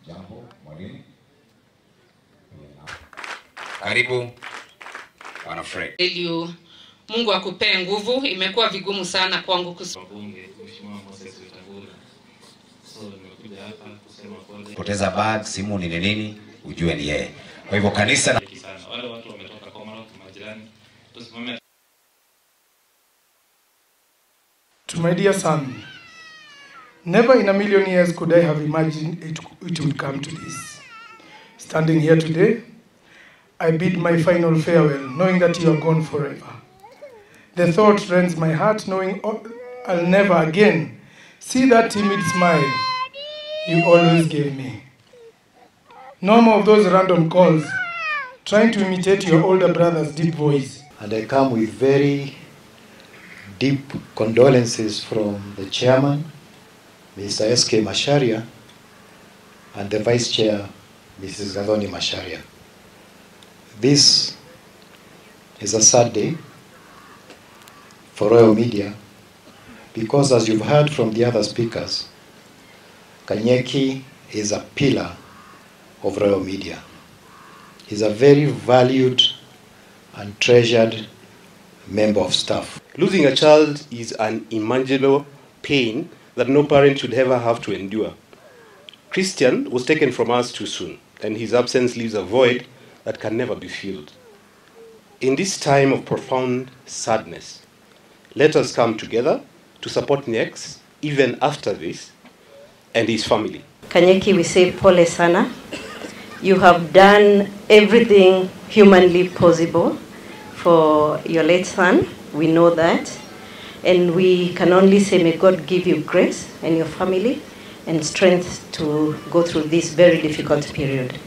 Jambo, mwalimu. Karibu Bwana Fred. Mungu akupee nguvu. Imekuwa vigumu sana kwangu poteza bag, simu ni nini, ujue ni yeye. Kwa hivyo kanisa na wale watu wametoka kwa majirani. Tusimame. To my dear son, never in a million years could I have imagined it would come to this. Standing here today, I bid my final farewell, knowing that you are gone forever. The thought rends my heart, knowing I'll never again see that timid smile you always gave me. No more of those random calls, trying to imitate your older brother's deep voice. And I come with very deep condolences from the chairman, Mr. S.K. Masharia, and the vice chair, Mrs. Gathoni Masharia. This is a sad day for Royal Media because, as you've heard from the other speakers, Kanyeki is a pillar of Royal Media. He's a very valued and treasured member of staff. Losing a child is an unimaginable pain that no parent should ever have to endure. Christian was taken from us too soon, and his absence leaves a void that can never be filled. In this time of profound sadness, let us come together to support Nex, even after this, and his family. Kanyeki, we say pole sana. You have done everything humanly possible for your late son. We know that. And we can only say may God give you grace and your family and strength to go through this very difficult period.